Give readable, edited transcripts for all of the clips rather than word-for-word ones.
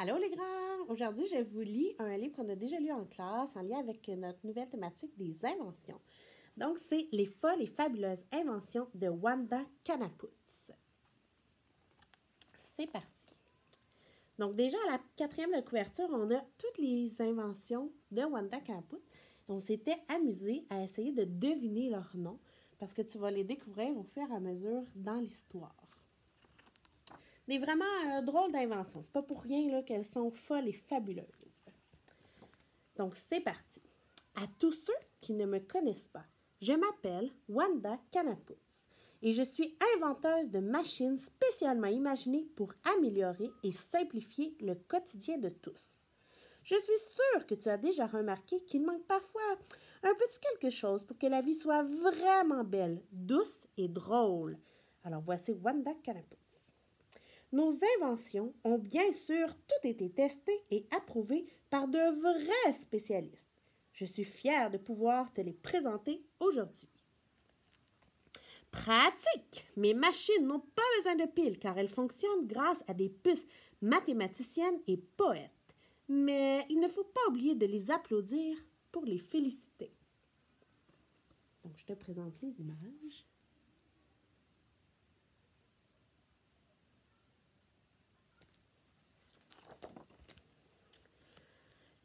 Allô les grands! Aujourd'hui, je vous lis un livre qu'on a déjà lu en classe en lien avec notre nouvelle thématique des inventions. Donc, c'est Les folles et fabuleuses inventions de Wanda Kanaputz. C'est parti! Donc, déjà à la 4e de couverture, on a toutes les inventions de Wanda Kanaputz. On s'était amusé à essayer de deviner leur nom parce que tu vas les découvrir au fur et à mesure dans l'histoire. Des vraiment drôles d'inventions. C'est pas pour rien là, qu'elles sont folles et fabuleuses. Donc, c'est parti. À tous ceux qui ne me connaissent pas, je m'appelle Wanda Kanaputz et je suis inventeuse de machines spécialement imaginées pour améliorer et simplifier le quotidien de tous. Je suis sûre que tu as déjà remarqué qu'il manque parfois un petit quelque chose pour que la vie soit vraiment belle, douce et drôle. Alors, voici Wanda Kanaputz. Nos inventions ont bien sûr toutes été testées et approuvées par de vrais spécialistes. Je suis fière de pouvoir te les présenter aujourd'hui. Pratique! Mes machines n'ont pas besoin de piles car elles fonctionnent grâce à des puces mathématiciennes et poètes. Mais il ne faut pas oublier de les applaudir pour les féliciter. Donc, je te présente les images.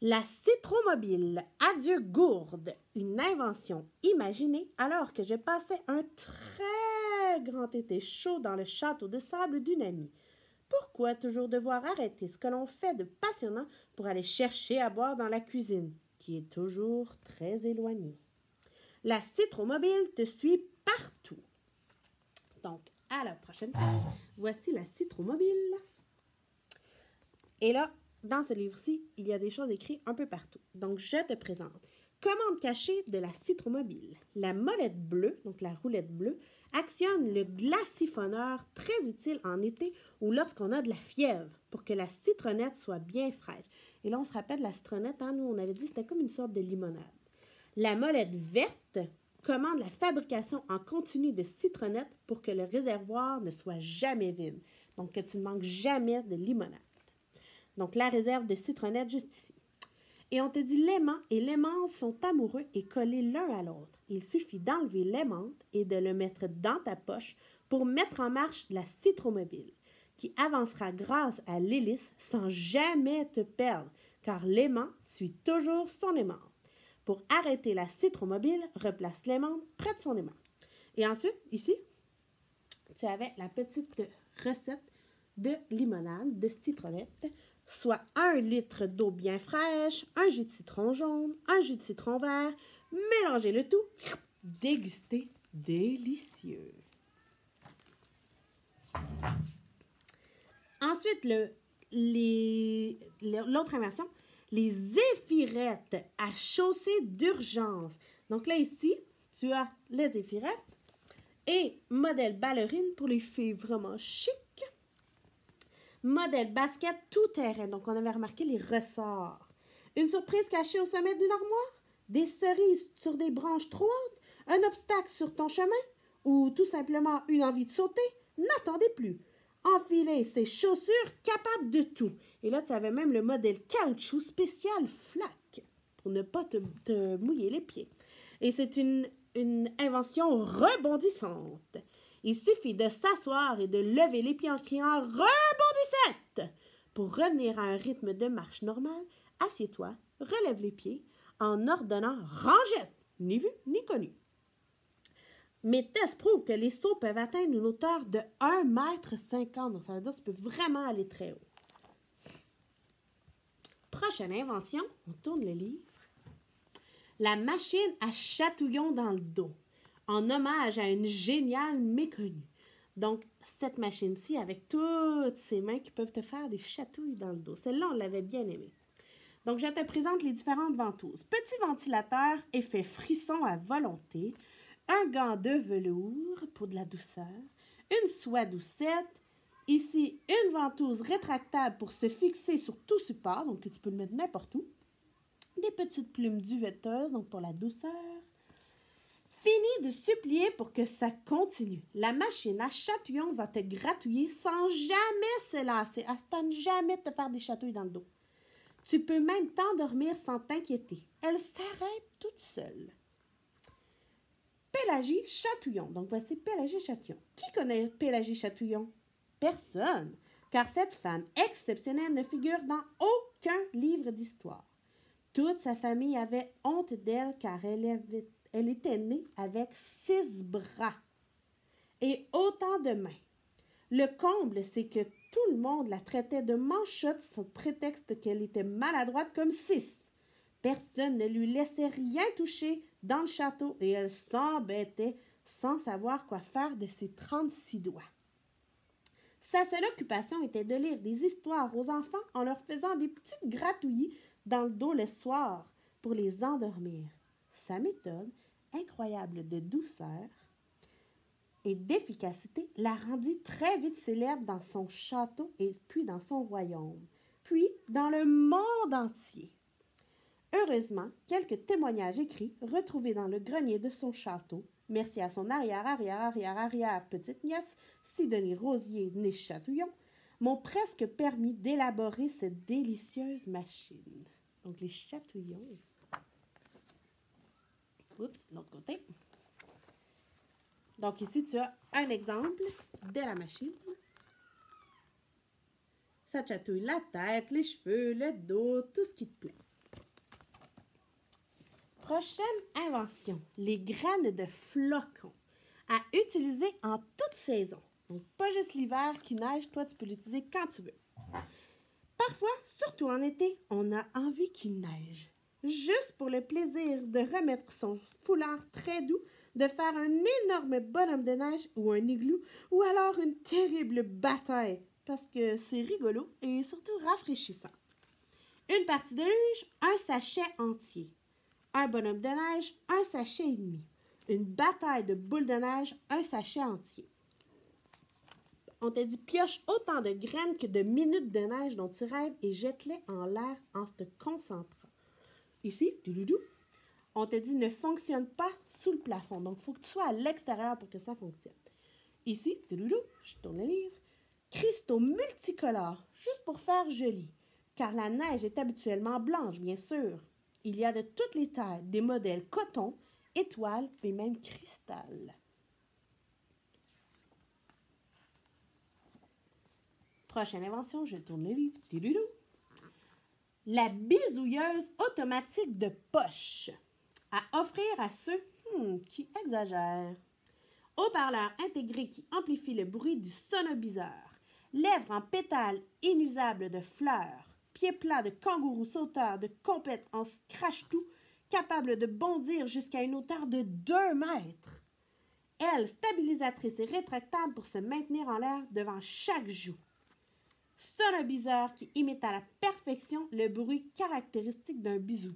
La citromobile, adieu gourde, une invention imaginée alors que je passais un très grand été chaud dans le château de sable d'une amie. Pourquoi toujours devoir arrêter ce que l'on fait de passionnant pour aller chercher à boire dans la cuisine, qui est toujours très éloignée? La citromobile te suit partout. Donc, à la prochaine page, voici la citromobile. Et là, dans ce livre-ci, il y a des choses écrites un peu partout. Donc, je te présente. Commande cachée de la citromobile. La molette bleue, donc la roulette bleue, actionne le glaciphoneur très utile en été ou lorsqu'on a de la fièvre pour que la citronnette soit bien fraîche. Et là, on se rappelle la citronnette, hein, nous, on avait dit que c'était comme une sorte de limonade. La molette verte commande la fabrication en continu de citronnettes pour que le réservoir ne soit jamais vide. Donc, que tu ne manques jamais de limonade. Donc, la réserve de citronnettes juste ici. Et on te dit l'aimant et l'aimante sont amoureux et collés l'un à l'autre. Il suffit d'enlever l'aimante et de le mettre dans ta poche pour mettre en marche la citromobile, qui avancera grâce à l'hélice sans jamais te perdre, car l'aimant suit toujours son aimante. Pour arrêter la citromobile, replace l'aimante près de son aimant. Et ensuite, ici, tu avais la petite recette de limonade, de citronnette, soit 1 litre d'eau bien fraîche, un jus de citron jaune, un jus de citron vert, mélangez le tout, dégustez délicieux. Ensuite, l'autre invention, les éphirettes à chaussée d'urgence. Donc là, ici, tu as les éphirettes et modèle ballerine pour les filles vraiment chic. Modèle basket tout-terrain. Donc, on avait remarqué les ressorts. Une surprise cachée au sommet d'une armoire. Des cerises sur des branches trop hautes. Un obstacle sur ton chemin. Ou tout simplement une envie de sauter. N'attendez plus. Enfilez ces chaussures capables de tout. Et là, tu avais même le modèle caoutchouc spécial flac pour ne pas te mouiller les pieds. Et c'est une invention rebondissante. Il suffit de s'asseoir et de lever les pieds en criant « Rebondissette !» Pour revenir à un rythme de marche normal, assieds-toi, relève les pieds en ordonnant « Rangette !» Ni vu ni connu. Mes tests prouvent que les sauts peuvent atteindre une hauteur de 1,50 m. Donc, ça veut dire que ça peut vraiment aller très haut. Prochaine invention, on tourne le livre. La machine à chatouillon dans le dos, en hommage à une géniale méconnue. Donc, cette machine-ci, avec toutes ses mains qui peuvent te faire des chatouilles dans le dos. Celle-là, on l'avait bien aimée. Donc, je te présente les différentes ventouses. Petit ventilateur, effet frisson à volonté. Un gant de velours pour de la douceur. Une soie doucette. Ici, une ventouse rétractable pour se fixer sur tout support, donc que tu peux le mettre n'importe où. Des petites plumes duveteuses, donc pour la douceur. Finis de supplier pour que ça continue. La machine à chatouillon va te gratouiller sans jamais se lasser. Elle se tente jamais de te faire des chatouilles dans le dos. Tu peux même t'endormir sans t'inquiéter. Elle s'arrête toute seule. Pélagie Chatouillon. Donc, voici Pélagie Chatouillon. Qui connaît Pélagie Chatouillon? Personne, car cette femme exceptionnelle ne figure dans aucun livre d'histoire. Toute sa famille avait honte d'elle car elle était née avec 6 bras et autant de mains. Le comble, c'est que tout le monde la traitait de manchotte sous prétexte qu'elle était maladroite comme 6. Personne ne lui laissait rien toucher dans le château et elle s'embêtait sans savoir quoi faire de ses 36 doigts. Sa seule occupation était de lire des histoires aux enfants en leur faisant des petites gratouillis dans le dos le soir pour les endormir. Sa méthode, incroyable de douceur et d'efficacité, la rendit très vite célèbre dans son château et puis dans son royaume, puis dans le monde entier. Heureusement, quelques témoignages écrits retrouvés dans le grenier de son château, merci à son arrière-petite-nièce, Sidonie Rosier, née Chatouillon, m'ont presque permis d'élaborer cette délicieuse machine. Donc, les chatouillons. Oups, l'autre côté. Donc, ici, tu as un exemple de la machine. Ça chatouille la tête, les cheveux, le dos, tout ce qui te plaît. Prochaine invention, les graines de flocons à utiliser en toute saison. Donc, pas juste l'hiver qui neige, toi, tu peux l'utiliser quand tu veux. Parfois, surtout en été, on a envie qu'il neige. Juste pour le plaisir de remettre son foulard très doux, de faire un énorme bonhomme de neige ou un igloo, ou alors une terrible bataille, parce que c'est rigolo et surtout rafraîchissant. Une partie de luge, un sachet entier. Un bonhomme de neige, un sachet et demi. Une bataille de boules de neige, un sachet entier. On te dit pioche autant de graines que de minutes de neige dont tu rêves et jette-les en l'air en te concentrant. Ici, on te dit ne fonctionne pas sous le plafond. Donc, il faut que tu sois à l'extérieur pour que ça fonctionne. Ici, je tourne le livre. Cristaux multicolores, juste pour faire joli. Car la neige est habituellement blanche, bien sûr. Il y a de toutes les tailles, des modèles coton, étoiles et même cristal. Prochaine invention, je tourne le livre. La bisouilleuse automatique de poche. À offrir à ceux qui exagèrent. Haut-parleur intégré qui amplifie le bruit du sonobiseur. Lèvres en pétales inusables de fleurs. Pieds plats de kangourou sauteur de compète en crache-tout, capable de bondir jusqu'à une hauteur de 2 mètres. Aile stabilisatrice et rétractable pour se maintenir en l'air devant chaque joue. Sonobiseur qui imite à la perfection le bruit caractéristique d'un bisou.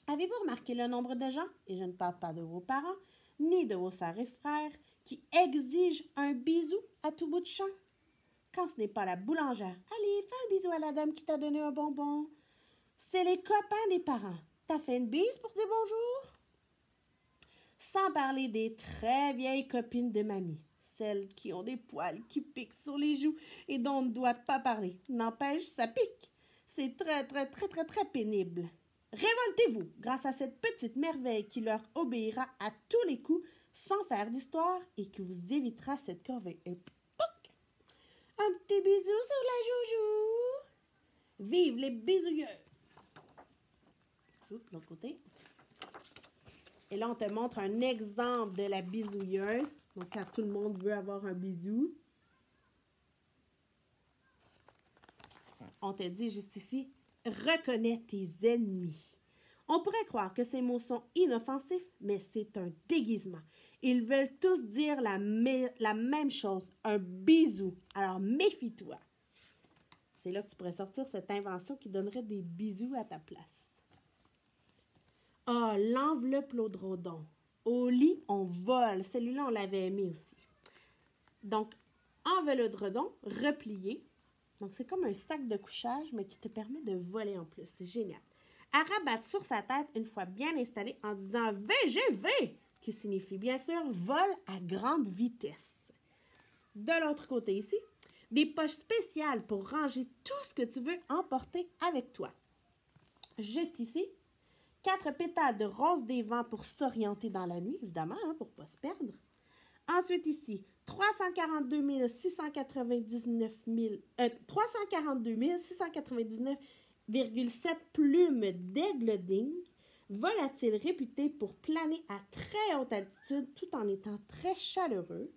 Avez-vous remarqué le nombre de gens, et je ne parle pas de vos parents, ni de vos sœurs et frères, qui exigent un bisou à tout bout de champ? Quand ce n'est pas la boulangère, allez, fais un bisou à la dame qui t'a donné un bonbon. C'est les copains des parents. T'as fait une bise pour dire bonjour? Sans parler des très vieilles copines de mamie, celles qui ont des poils qui piquent sur les joues et dont on ne doit pas parler. N'empêche, ça pique. C'est très pénible. Révoltez-vous grâce à cette petite merveille qui leur obéira à tous les coups sans faire d'histoire et qui vous évitera cette corvée. Et pouc! Un petit bisou sur la joujou. Vive les bisouilleuses. Oups, l'autre côté. Et là, on te montre un exemple de la bisouilleuse. Donc, quand tout le monde veut avoir un bisou. On te dit juste ici, reconnais tes ennemis. On pourrait croire que ces mots sont inoffensifs, mais c'est un déguisement. Ils veulent tous dire la même chose, un bisou. Alors, méfie-toi. C'est là que tu pourrais sortir cette invention qui donnerait des bisous à ta place. Ah, l'enveloppe Laudrodon. Au lit, on vole. Celui-là, on l'avait aimé aussi. Donc, enveloppe Laudrodon, replié. Donc, c'est comme un sac de couchage, mais qui te permet de voler en plus. C'est génial. à rabattre sur sa tête une fois bien installé en disant VGV, qui signifie bien sûr vol à grande vitesse. De l'autre côté ici, des poches spéciales pour ranger tout ce que tu veux emporter avec toi. Juste ici, 4 pétales de rose des vents pour s'orienter dans la nuit, évidemment, pour ne pas se perdre. Ensuite ici, 342 699,7 plumes d'aigle-digne, volatiles réputés pour planer à très haute altitude tout en étant très chaleureux.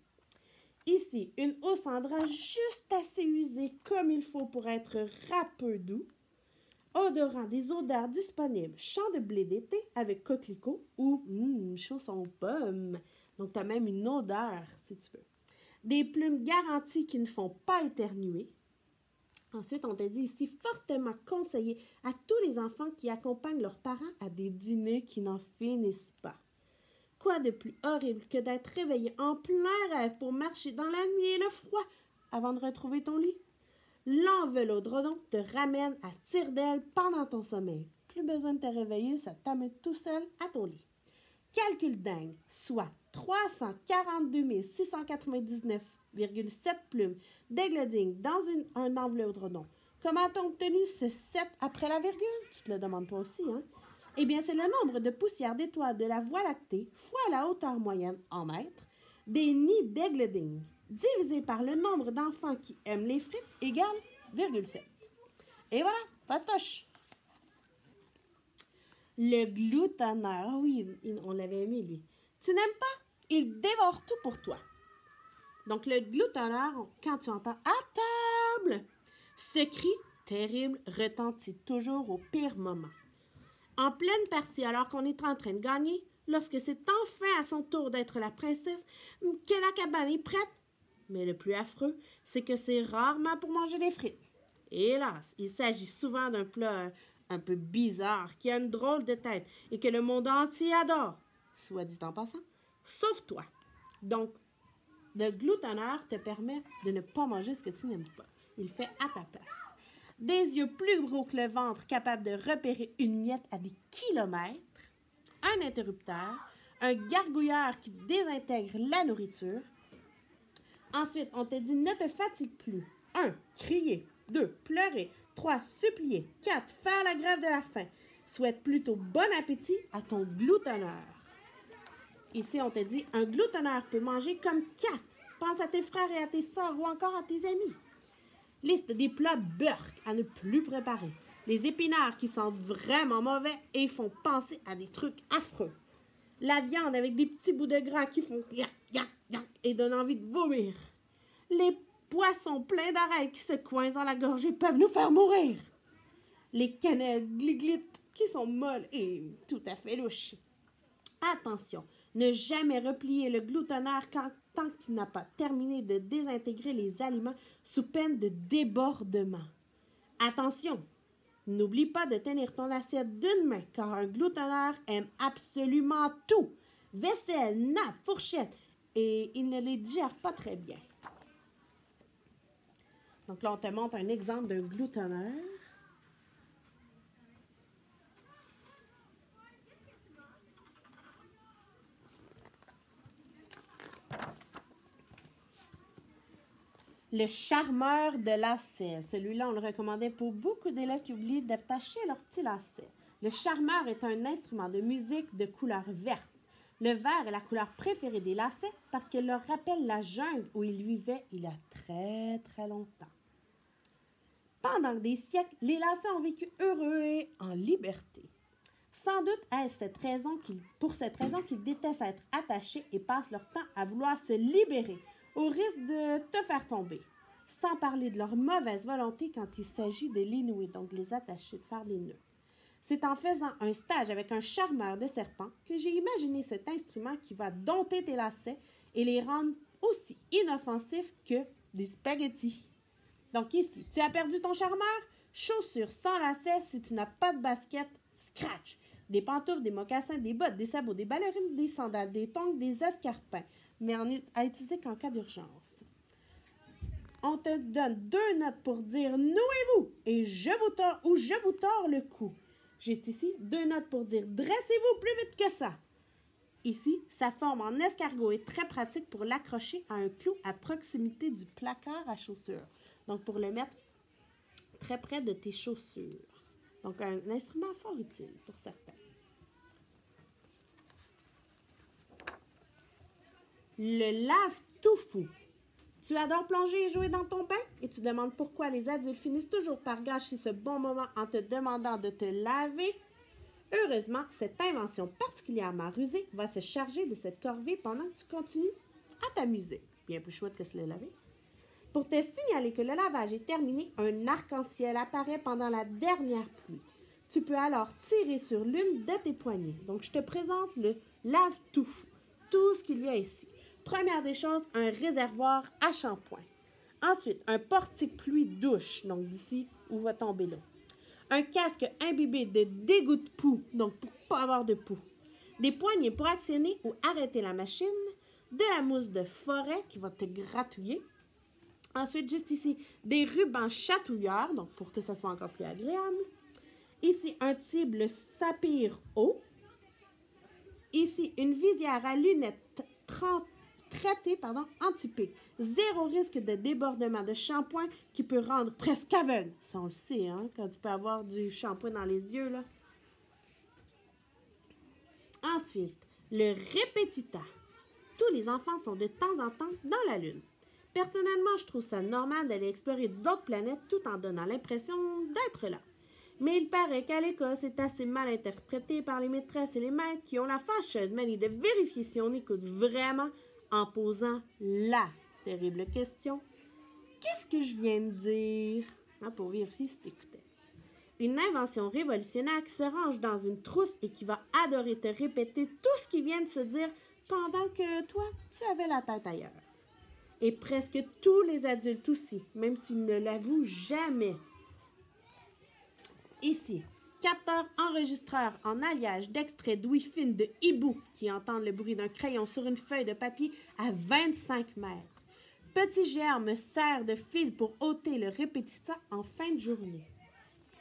Ici, une housse en drap juste assez usée comme il faut pour être râpeux doux. Odorant des odeurs disponibles, champ de blé d'été avec coquelicot ou chausson aux pommes. Donc, tu as même une odeur, si tu veux. Des plumes garanties qui ne font pas éternuer. Ensuite, on t'a dit ici, fortement conseillé à tous les enfants qui accompagnent leurs parents à des dîners qui n'en finissent pas. Quoi de plus horrible que d'être réveillé en plein rêve pour marcher dans la nuit et le froid avant de retrouver ton lit? L'enveloppe te ramène à tire d'aile pendant ton sommeil. Plus besoin de te réveiller, ça t'amène tout seul à ton lit. Calcul dingue, soit 342 699,7 plumes d'aigle-digne dans un enveloppe. Comment t'as obtenu ce 7 après la virgule? Tu te le demandes toi aussi, hein? Eh bien, c'est le nombre de poussières d'étoiles de la Voie lactée fois la hauteur moyenne en mètres des nids d'aigle-digne, divisé par le nombre d'enfants qui aiment les frites égale 0,7. Et voilà, fastoche! Le gloutonneur, oui, on l'avait aimé, lui. Tu n'aimes pas? Il dévore tout pour toi. Donc, le gloutonneur, quand tu entends « à table », ce cri terrible retentit toujours au pire moment. En pleine partie, alors qu'on est en train de gagner, lorsque c'est enfin à son tour d'être la princesse, que la cabane est prête. Mais le plus affreux, c'est que c'est rarement pour manger des frites. Hélas, il s'agit souvent d'un plat un peu bizarre, qui a une drôle de tête et que le monde entier adore, soit dit en passant, sauf toi. Donc, le gloutonneur te permet de ne pas manger ce que tu n'aimes pas. Il fait à ta place. Des yeux plus gros que le ventre, capables de repérer une miette à des kilomètres, un interrupteur, un gargouilleur qui désintègre la nourriture. Ensuite, on te dit ne te fatigue plus. 1. Crier. 2. Pleurer. 3. Supplier. 4. Faire la grève de la faim. Souhaite plutôt bon appétit à ton gloutonneur. Ici, on te dit un gloutonneur peut manger comme 4. Pense à tes frères et à tes sœurs ou encore à tes amis. Liste des plats burk à ne plus préparer. Les épinards qui sentent vraiment mauvais et font penser à des trucs affreux. La viande avec des petits bouts de gras qui font yak, yak, yak et donnent envie de vomir. Les poissons pleins d'oreilles qui se coincent dans la gorge et peuvent nous faire mourir. Les cannelles gliglites qui sont molles et tout à fait louches. Attention, ne jamais replier le gloutonneur tant qu'il n'a pas terminé de désintégrer les aliments sous peine de débordement. Attention, n'oublie pas de tenir ton assiette d'une main car un gloutonneur aime absolument tout. Vaisselle, nappe, fourchette et il ne les digère pas très bien. Donc là, on te montre un exemple d'un gloutonneur. Le charmeur de lacet. Celui-là, on le recommandait pour beaucoup d'élèves qui oublient d'attacher leur petit lacet. Le charmeur est un instrument de musique de couleur verte. Le vert est la couleur préférée des lacets parce qu'elle leur rappelle la jungle où ils vivaient il y a très, très longtemps. Pendant des siècles, les lacets ont vécu heureux et en liberté. Sans doute est-ce pour cette raison qu'ils détestent être attachés et passent leur temps à vouloir se libérer, au risque de te faire tomber. Sans parler de leur mauvaise volonté quand il s'agit de les nouer, donc les attacher, de faire des nœuds. C'est en faisant un stage avec un charmeur de serpents que j'ai imaginé cet instrument qui va dompter tes lacets et les rendre aussi inoffensifs que des spaghettis. Donc ici, tu as perdu ton charmeur? Chaussures sans lacets si tu n'as pas de basket, scratch. Des pantoufles, des mocassins, des bottes, des sabots, des ballerines, des sandales, des tongs, des escarpins, mais à utiliser qu'en cas d'urgence. On te donne 2 notes pour dire « nouez-vous » et je vous tords le cou. Juste ici, 2 notes pour dire « dressez-vous plus vite que ça ». Ici, sa forme en escargot est très pratique pour l'accrocher à un clou à proximité du placard à chaussures. Donc, pour le mettre très près de tes chaussures. Donc, un instrument fort utile pour certains. Le lave-tout-fou. Tu adores plonger et jouer dans ton bain et tu demandes pourquoi les adultes finissent toujours par gâcher ce bon moment en te demandant de te laver. Heureusement, cette invention particulièrement rusée va se charger de cette corvée pendant que tu continues à t'amuser. Bien plus chouette que se le laver. Pour te signaler que le lavage est terminé, un arc-en-ciel apparaît pendant la dernière pluie. Tu peux alors tirer sur l'une de tes poignées. Donc, je te présente le lave-tout, tout ce qu'il y a ici. Première des choses, un réservoir à shampoing. Ensuite, un portique pluie-douche, donc d'ici où va tomber l'eau. Un casque imbibé de dégoût de poux, donc pour ne pas avoir de poux. Des poignées pour actionner ou arrêter la machine. De la mousse de forêt qui va te gratouiller. Ensuite, juste ici, des rubans chatouilleurs, donc pour que ça soit encore plus agréable. Ici, un tible saphir haut. Ici, une visière à lunettes traitée anti-pic. Zéro risque de débordement de shampoing qui peut rendre presque aveugle. Ça, on le sait, hein, quand tu peux avoir du shampoing dans les yeux, là. Ensuite, le répétita. Tous les enfants sont de temps en temps dans la Lune. Personnellement, je trouve ça normal d'aller explorer d'autres planètes tout en donnant l'impression d'être là. Mais il paraît qu'à l'école, c'est assez mal interprété par les maîtresses et les maîtres qui ont la fâcheuse manie de vérifier si on écoute vraiment en posant la terrible question. Qu'est-ce que je viens de dire? Pour vérifier si t'écoutais. Une invention révolutionnaire qui se range dans une trousse et qui va adorer te répéter tout ce qui vient de se dire pendant que toi, tu avais la tête ailleurs. Et presque tous les adultes aussi, même s'ils ne l'avouent jamais. Ici, capteur enregistreur en alliage d'extrait d'ouïe fine de hibou qui entendent le bruit d'un crayon sur une feuille de papier à 25 mètres. Petit germe sert de fil pour ôter le répétiteur en fin de journée.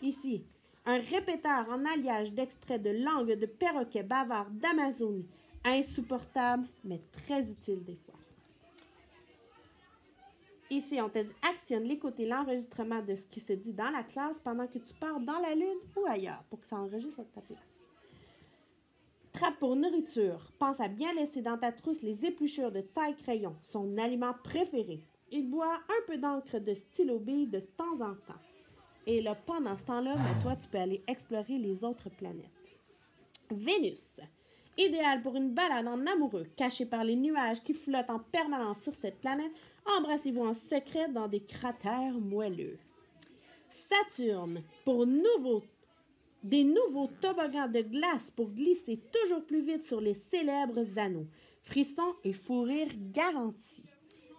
Ici, un répéteur en alliage d'extrait de langue de perroquet bavard d'Amazonie. Insupportable, mais très utile des fois. Ici, on te dit actionne l'écoute et l'enregistrement de ce qui se dit dans la classe pendant que tu pars dans la lune ou ailleurs pour que ça enregistre à ta place. Trappe pour nourriture. Pense à bien laisser dans ta trousse les épluchures de taille-crayon, son aliment préféré. Il boit un peu d'encre de stylo-bille de temps en temps. Et là, pendant ce temps-là, toi, tu peux aller explorer les autres planètes. Vénus. Idéal pour une balade en amoureux, caché par les nuages qui flottent en permanence sur cette planète. Embrassez-vous en secret dans des cratères moelleux. Saturne, pour des nouveaux toboggans de glace pour glisser toujours plus vite sur les célèbres anneaux. Frissons et fou rire garantis.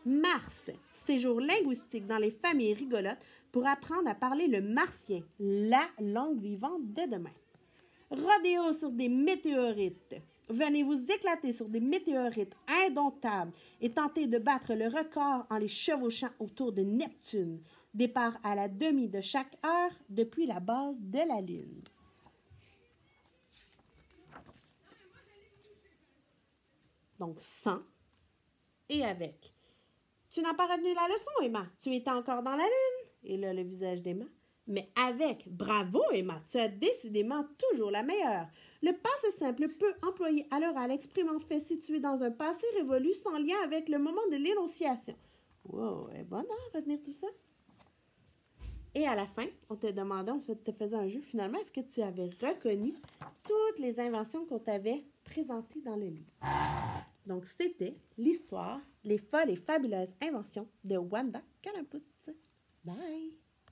Mars, séjour linguistique dans les familles rigolotes pour apprendre à parler le martien, la langue vivante de demain. Rodéo sur des météorites. Venez vous éclater sur des météorites indomptables et tenter de battre le record en les chevauchant autour de Neptune. Départ à la demi de chaque heure depuis la base de la Lune. Donc, sans et avec. Tu n'as pas retenu la leçon, Emma. Tu étais encore dans la Lune. Et là, le visage d'Emma. Mais avec. Bravo, Emma. Tu as décidément toujours la meilleure. Le passé simple peut employer à l'oral exprime en fait situé dans un passé révolu sans lien avec le moment de l'énonciation. Wow, elle est bonne à retenir tout ça. Et à la fin, on te demandait, on te faisait un jeu. Finalement, est-ce que tu avais reconnu toutes les inventions qu'on t'avait présentées dans le livre? Donc, c'était l'histoire, les folles et fabuleuses inventions de Wanda Kalamput. Bye!